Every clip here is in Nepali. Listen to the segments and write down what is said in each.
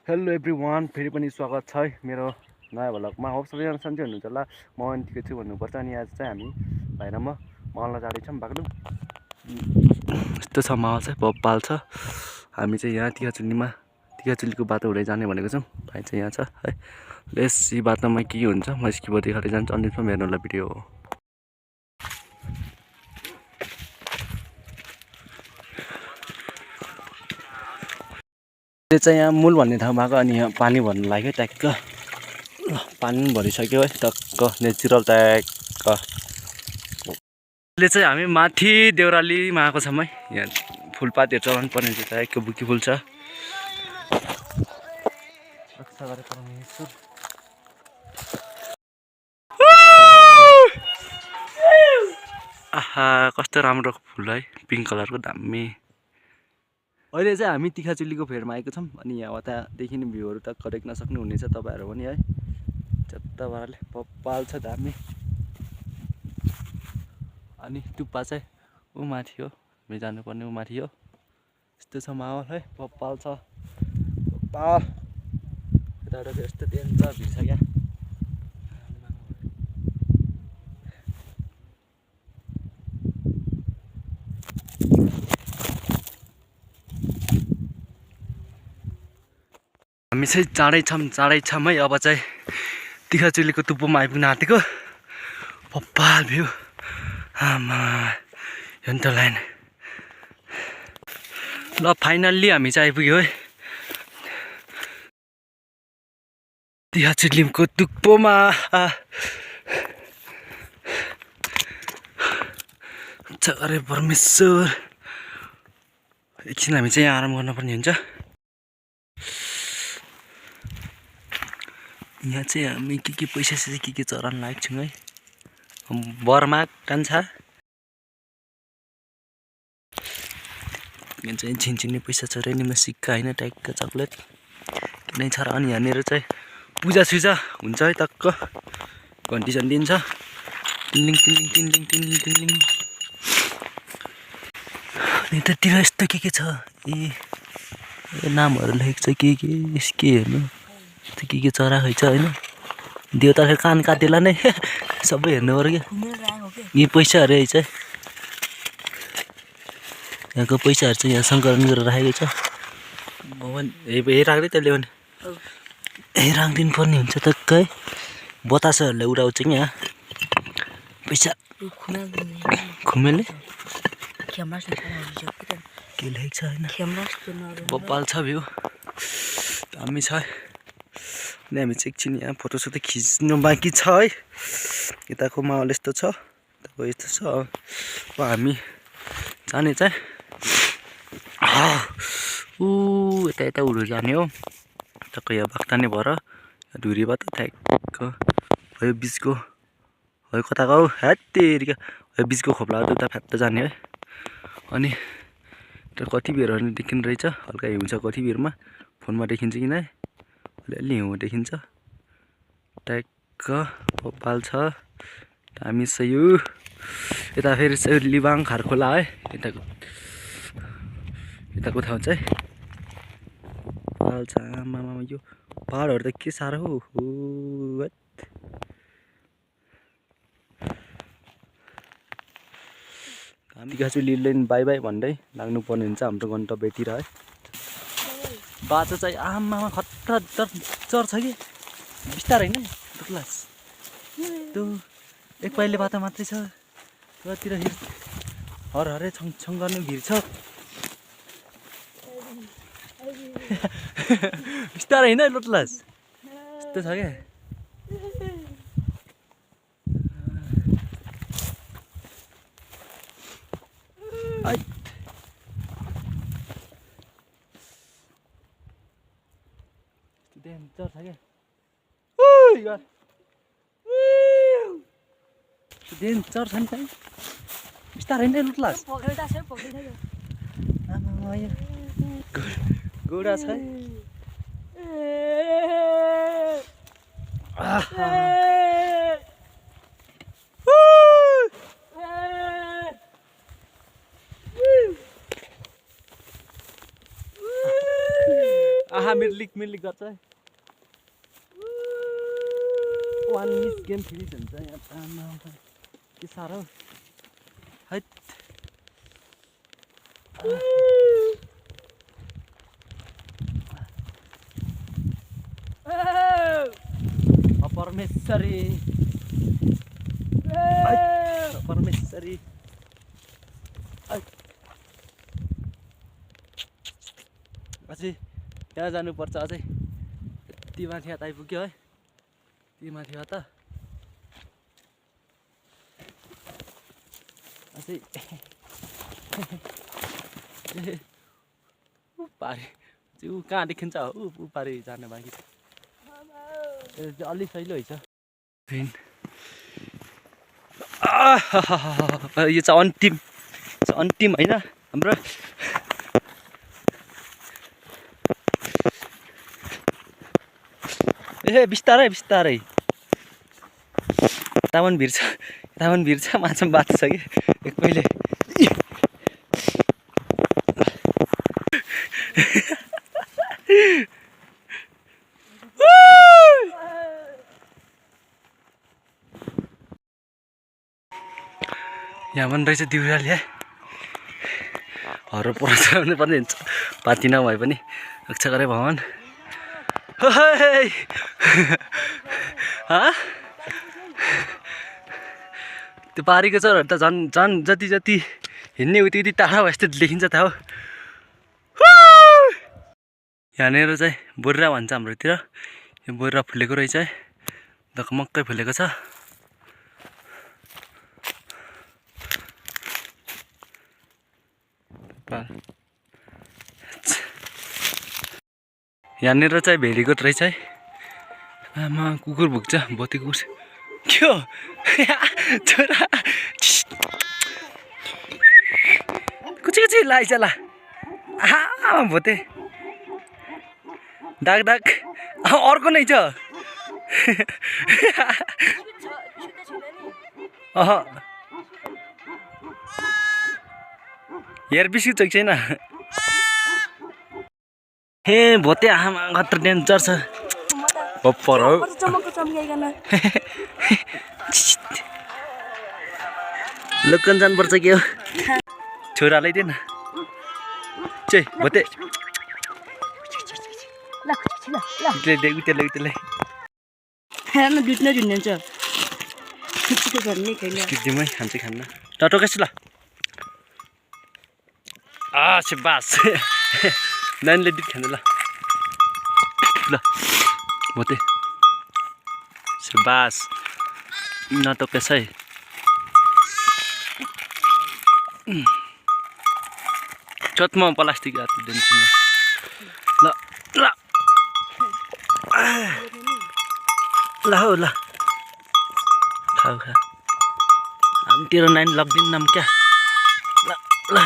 हेलो एभ्रिवान, फेरि पनि स्वागत छ है मेरो नयाँ भ्लगमा। होप सबैजना सन्चै हुनुहुन्छ होला। म अनि ठिकै छु भन्नुपर्छ। अनि आज चाहिँ हामी भाइ र म मलमा जाँदैछौँ बागलुङ। यस्तो छ माहौल चाहिँ, भोपाल छ। हामी चाहिँ यहाँ टिकाचुलीको बाटो हुँदै जाने भनेको छौँ। भाइ चाहिँ यहाँ छ है। लेस यी बाटोमा के हुन्छ म स्किप देखाएर जान्छु। अन्तिमसम्म हेर्नु होला भिडियो। यो चाहिँ यहाँ मूल भन्ने ठाउँमा आएको। अनि यहाँ पानी भर्नु लाग्यो ट्याक्क। पानी पनि भरिसक्यो है टक्क नेचुरल ट्याक्क। अहिले चाहिँ हामी माथि देउरालीमा आएको छौँ है। यहाँ फुलपातीहरू चलाउनु पर्ने चाहिँ ट्याक्क बुकी फुल छ। आहा कस्तो राम्रो फुल है, पिङ्क कलरको दामी। अहिले चाहिँ हामी टिकाचुलीको फेरमा आएको छौँ। अनि यहाँ उता देखिने भ्यूहरू त देख्न सक्नुहुनेछ तपाईँहरू पनि है। चत्ताबारले भोपाल छ दामी। अनि टुप्पा चाहिँ ऊ माथि हो, हामी जानुपर्ने ऊ माथि हो। यस्तो छ माहौल है, भोपाल छ भोपाल। यताबाट यस्तो डेन्जर भिड छ क्या। हामी चाहिँ चाँडै छौँ है। अब चाहिँ टिकाचुलीको टुप्पोमा आइपुग्न आँटेको। भोपाल भ्यू आमा यन्त्र लाइन। ल फाइनल्ली हामी चाहिँ आइपुग्यो है टिकाचुलीको टुप्पोमा। अरे परमेश्वर, एकछिन हामी चाहिँ यहाँ आराम गर्नुपर्ने हुन्छ। यहाँ चाहिँ हामी के पैसा के चरान लागेको छौँ है। बर्मा कान्छा यहाँ चाहिँ छिनछिने पैसा छ रेनीमा सिक्का होइन ट्याक्क चक्लेट किनै छ र। अनि यहाँनिर चाहिँ पूजासुजा हुन्छ है टक्क। घन्टी सन्टी छ टिलिङ टिलिङ टिलिङ टिलिङ टिलिङ। अनि यतातिर यस्तो के छ ए नामहरू लेखेको छ के हेर्नु के चरा खै छ होइन। देउताले कान काटेला नै सबै हेर्नु पर्यो क्या। यी पैसाहरू है चाहिँ यहाँको पैसाहरू चाहिँ यहाँ सङ्कलन गरेर राखेको छ। भगवान् राख्दै त्यसले भने राखिदिनु पर्ने हुन्छ टक्क है। बतासहरूलाई उडाउँछ कि यहाँ पैसा। खुमेलले के लेखेको छ होइन। भोपाल छ भ्यू दामी छ। अनि हामी चाहिँ एकछिन यहाँ फोटोसोटो खिच्नु बाँकी छ है। यताको माहौल यस्तो छ, यताको यस्तो छ। अब हामी जाने चाहिँ यता उडु जाने हो टक्क। यहाँ बागताने भएर धुरीबाट ठ्याक्क भयो बिचको है कताको हौ हेत्तेरिका है बिचको खोप्लाबाट उता फ्यात्त जाने है। अनि त्यो कति बेरहरू देखिने रहेछ, हल्का हिउँ छ कति बेरमा। फोनमा देखिन्छ कि नै अलिअलि हिउँ देखिन्छ ट्याक्क। भोपाल छ दामी छ यो। यता फेरि लिबाङ खारखोला है यताको ठाउँ चाहिँ भोपाल छ। आमामा यो पहाडहरू त के साह्रो हो। टिकाचुलीले बाई बाई भन्दै लाग्नुपर्ने हुन्छ हाम्रो गन्तव्यतिर है। बाटो चाहिँ आमामा खतरा चर छ कि बिस्तारै होइन क्लास त्यो एक पाइले बाटो मात्रै छ। कतातिर हरे छङ गर्ने भिड छ। बिस्तारै होइन लोटलास यस्तो छ क्या। डेन्जर छ क्या। डेन्जर छ नि त बिस्तारै नै लुट्लास। गोडा छ आहा मिर्लिक गर्छ वान मिस गेम फिनिस हुन्छ यहाँ के साह्रो है परमेश्वरी परमेश्वरी अझै त्यहाँ जानुपर्छ अझै यति माथि हात आइपुग्यो है यति माथि हात अझै पारि ऊ कहाँ देखिन्छ हो ऊ पारि जाने बाँकी अलि सहिलो हुन्छ यो चाहिँ अन्तिम होइन हाम्रो ए बिस्तारै तामान भिर्छ माछा बाँच्छ कि एक पहिले यहाँ पनि रहेछ दिउराले हरो पुऱ्याउनु पर्ने हुन्छ पाती नभए पनि रक्षा गरे भगवान् त्यो पारीको चराहरू त झन् जति हिँड्ने उति टाढा भए जस्तो देखिन्छ त हो यहाँनिर चाहिँ बोर्रा भन्छ हाम्रोतिर यो बोर्रा फुलेको रहेछ है धकमक्कै फुलेको छ यहाँनिर चाहिँ भेडीगोठ रहेछ है आमा कुकुर भुक्छ भोते कुकुर के हो छोरा कुची लाइछ ला आमा भोते डाक अर्को नै छ हेर बिस्कुट चोक छैन हे भोते आमा खतरा डेन्जर छ बप्पर हो लोकन जानुपर्छ के हो छोरालाई दिएन चाहिँ भोते खान्छ टटो कैसे ल बास नानीले दुध खानु ल भोते बास नटोकेछ है चोटमा प्लास्टिक हात दिन्छु ल ल ल हौ ल खाऊ खा हामी तेरो नानी लगिदिन्नौँ क्या ल ल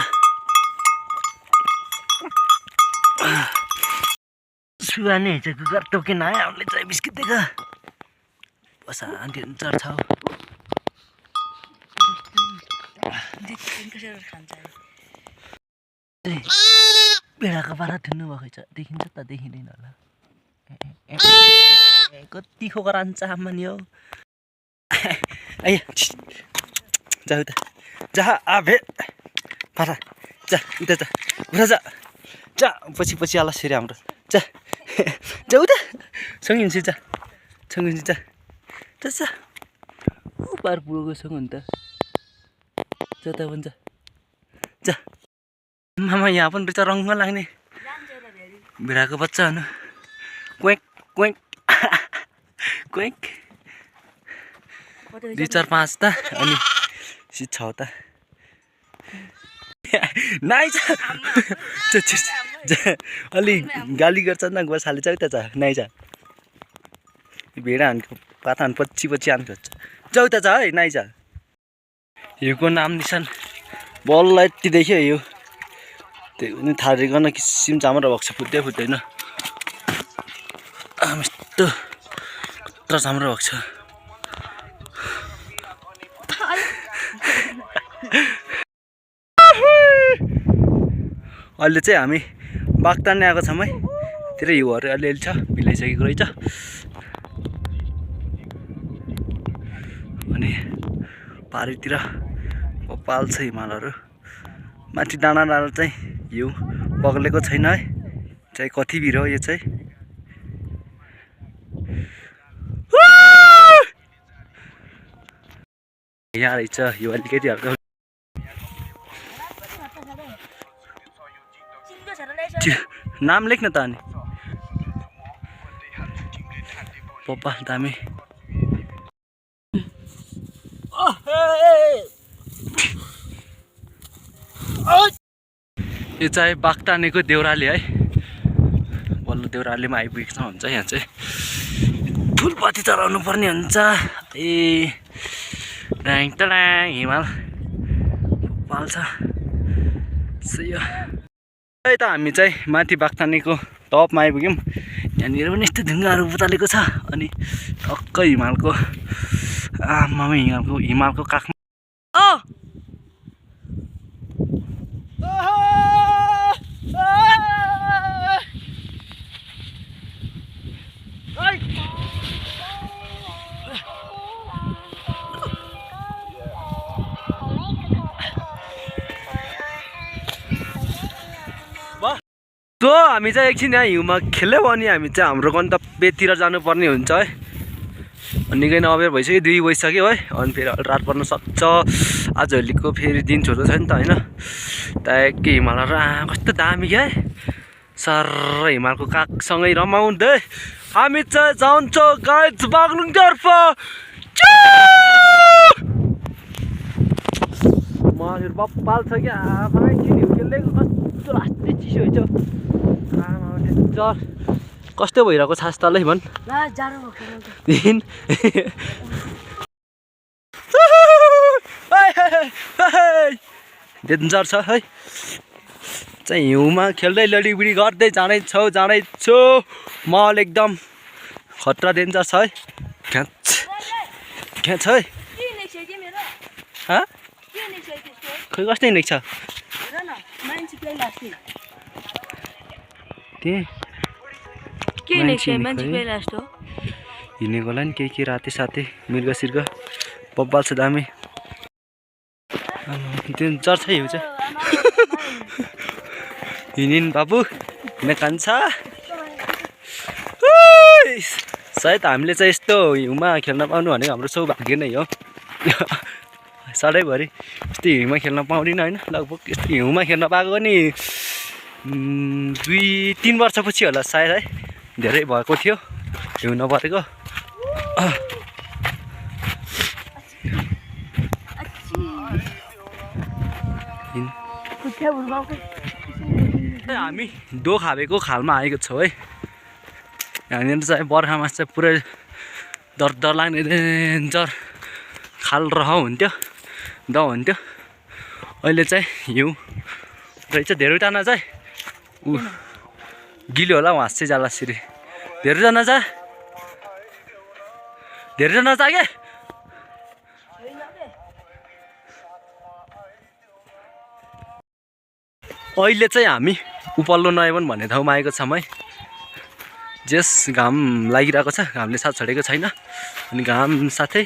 सुहानी चाहिँ कुकर टोकेन है हामीले चाहिँ बिस्किट दिएको शान्ति चर्छ हौ बेडाको पारा थुन्नु भएको छ देखिन्छ त देखिँदैन होला कति खोकर आन्छ आमा नि हौ जा उता जा आभे पारा जा उता जा उता जा जा पछि आला फेरि हाम्रो जा जा उता सँगै हिँड्छु जा सँगै हिँड्छु जा जा पार पुगेको सँग नि त जता पनि जा मामा यहाँ पनि रहेछ रङ्ग लाग्ने भेडाको बच्चा हुनु क्वेक क्वेक क्वेक 2 4 5 त अनि 6 त नाइ छ अलि गाली गर्छ न गोसाले चाहिँ त छ नाइ छ भेडा हानको पाता हान पछि हान खोज्छ जाउ त छ है नाइ छ योको नाम निशान बल्ल यति देख्यो यो त्यो पनि थारिकन किसिम चामरा भएको छ फुट्दैन यस्तो कत्रा चामरा भएको छ अहिले चाहिँ हामी बाघ तान्ने आएको छौँ है तिर हिउँहरू अलिअलि छ मिलाइसकेको रहेछ अनि पारितिर पाल्छ हिमालहरू माथि डाँडा डाँडा चाहिँ हिउँ बग्लेको छैन है चाहिँ कति भिर हो यो चाहिँ यहाँ रहेछ यो अलिकति हल्का नाम लेख्न त अनि पप्पा दामी यो चाहिँ बागटानेको देउराली है बल्ल देउरालीमा आइपुगेको छ हुन्छ यहाँ चाहिँ फुलपाती चढाउनु पर्ने हुन्छ ए ड्याङ टडाङ हिमाल पाल्छ यो त हामी चाहिँ माथि बागटानेको टपमा आइपुग्यौँ यहाँनिर पनि यस्तो ढुङ्गाहरू उतालेको छ अनि टक्कै हिमालको आमामा हिमालको काखमा सो हामी चाहिँ एकछिन यहाँ हिउँमा खेल्यौँ अनि हामी चाहिँ हाम्रो गन्तव्यतिर जानुपर्ने हुन्छ है निकै नै अबेर भइसक्यो 2 बजिसक्यो है अनि फेरि रात पर्न सक्छ आजभोलिको फेरि दिन छोटो छ नि त होइन ट्याक्कै हिमालहरू कस्तो दामी क्या है सर हिमालको काखसँगै रमाउँदै हामी चाहिँ जान्छौँ गाइस बागलुङतर्फ मलाई बप्पाल छ क्या आफै एकछिन हिउँ खेल्दैको कस्तो लास्टै चिसो हुन्छ कस्तो भइरहेको छ आजतलै भन् डेन्जर छ है चाहिँ हिउँमा खेल्दै लडीबिडी गर्दै जाँदैछु महल एकदम खतरा डेन्जर छ है क्याच है खै कस्तै लेख्छ हिँडेकोलाई नि के राति साथै मृग सिर्ग बब्बाल छ दामी डेन्जर छ हिउँ चाहिँ हिँडिन् बाबु हिँड्न कान्छ सायद हामीले चाहिँ यस्तो हिउँमा खेल्न पाउनु भनेको हाम्रो सौभाग्य नै हो सधैँभरि यस्तो हिउँमा खेल्न पाउँदिनँ होइन लगभग यस्तो हिउँमा खेल्न पाएको पनि 2-3 वर्षपछि होला सायद है धेरै भएको थियो हिउँ नपरेको हामी दोखाबेको खालमा आएको छौँ है यहाँनिर चाहिँ बर्खामा चाहिँ पुरै डर लाग्ने डेन्जर खाल हुन्थ्यो हुन्थ्यो अहिले चाहिँ हिउँ रहेछ धेरैजना चाहिँ गिलो होला हाँस्दै जाला सिरी धेरैजना छ क्या अहिले चाहिँ हामी उपल्लो नयवन भन्ने ठाउँमा आएको छौँ है जस घाम लागिरहेको छ घामले साथ छोडेको छैन अनि घाम साथै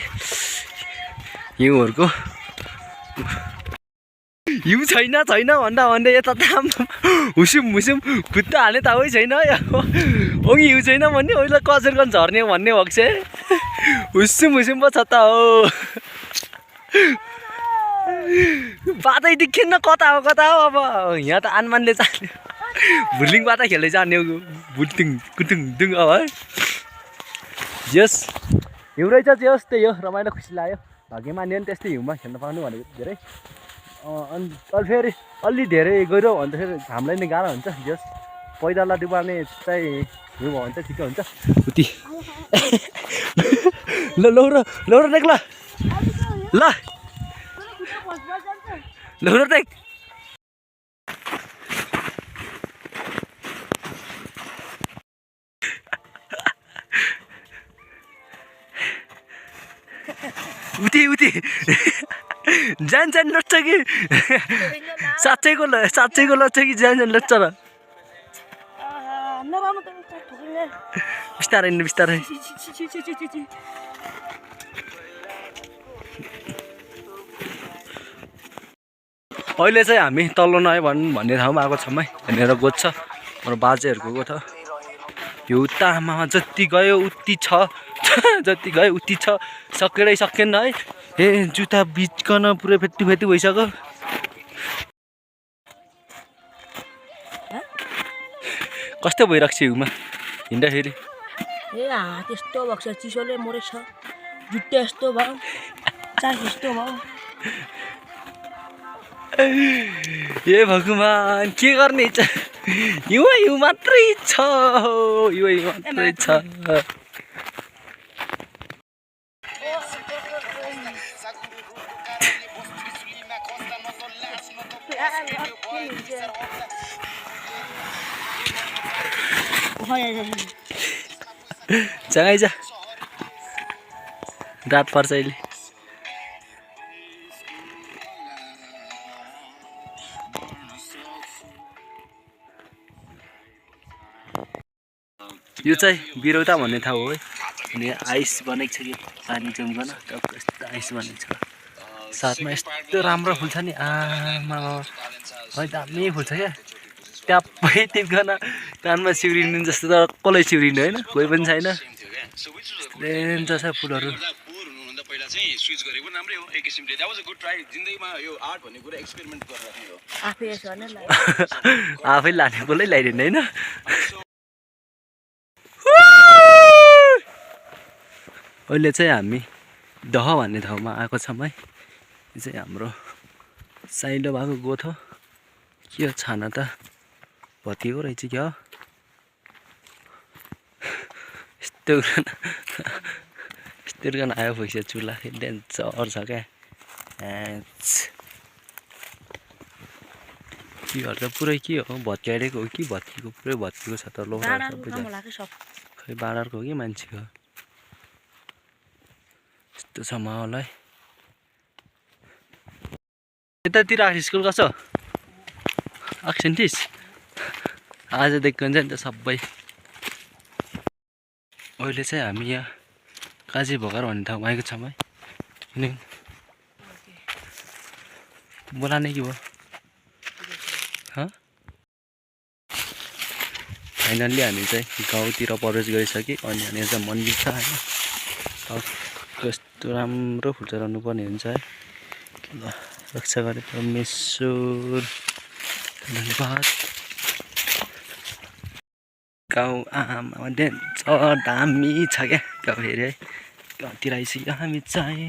हिउँहरूको हिउँ छैन भन्दा भन्दै यता त हुसुम खुट्टा हाल्ने तावै छैन ओगी हिउँ छैन भन्ने ओइला कचेरकन झर्ने भन्ने भएको छ हुसुम पो छ त हो बाटै देखेन कता हो अब यहाँ त आनमानले जाने भुलिङ बाटा खेल्दै जाने भुटिङ कुटुङ दुङ अब है जस हिउँ रहेछ जस त्यही हो रमाइलो खुसी लाग्यो भाग्यमानी नि त्यस्तै हिउँमा खेल्न पाउनु भनेको धेरै अनि फेरि अलि धेरै गइरह्यो भने त फेरि हामीलाई नै गाह्रो हुन्छ जस पैदल डुबार्ने चाहिँ हिउँ भयो भने चाहिँ ठिकै हुन्छ उति ल लौरो देख लौरो देख उति जान लट्छ कि साँच्चैको लट्छ कि जान लट्छ र बिस्तारै हिँड्नु बिस्तारै अहिले चाहिँ हामी तल्लो नआए भन्ने ठाउँमा आएको छौँ है हेरेर गोज्छ हाम्रो बाजेहरूको गोठ यो उता आमामा जति गयो उति छ जति गयो उति छ सकेरै सकेन है ए जुत्ता बिचकन पुरै फेट्टी फेट्टी भइसक्यो कस्तो भइरहेको छ हिउँमा हिँड्दाखेरि ए हात यस्तो भएको छ चिसोले मरेछ जुत्ता यस्तो भयो चास यस्तो भयो ए भगवान के गर्ने हिउँ मात्रै छ हिउँ मात्रै छ चङाइ जा रात पर्छ अहिले यो चाहिँ बिरौता भन्ने ठाउँ हो है अनि आइस बनेको छ कि पानी जम्कन टक्क यस्तो आइस बनेको छ साथमा यस्तो राम्रो फुल्छ नि आमा है दामी फुल्छ क्या ट्याप्पै टिप्कन कानमा सिउरिनु जस्तो त कसलाई सिउरिनु होइन कोही पनि छैन डेन्जर छ फुलहरू आफै लाने कसलाई लगाइदिनु होइन अहिले चाहिँ हामी दह भन्ने ठाउँमा आएको छौँ है यो चाहिँ हाम्रो साइलो भएको गोठ हो के हो छाना त भत्किएको रहेछ क्या यस्तो आयो भइसक्यो चुला डेन्जर छ क्या के गर्छ पुरै के हो भत्काइदिएको हो कि भत्किएको पुरै भत्किएको छ त लोहरा सबैजना खै बाँडरको हो कि मान्छेको यस्तो छ माहौल है यतातिर स्कुल कसो एक्सेन्टिस आजदेखि हुन्छ नि त सबै अहिले चाहिँ हामी यहाँ काजी भोगार भन्ने ठाउँमा आएको छौँ है अनि बोलाने कि भयो फाइनल्ली हामी चाहिँ गाउँतिर प्रवेश गरिसक्यौँ अनि यहाँ चाहिँ मन्दिर छ होइन कस्तो राम्रो फुल्छ रहनुपर्ने हुन्छ है रक्षा गरे परमेश्वर धन्यवाद गाउँ आमा डेन्जर दामी छ क्या गाउँ फेरि है गाउँतिर आइसक्यो हामी चाहिँ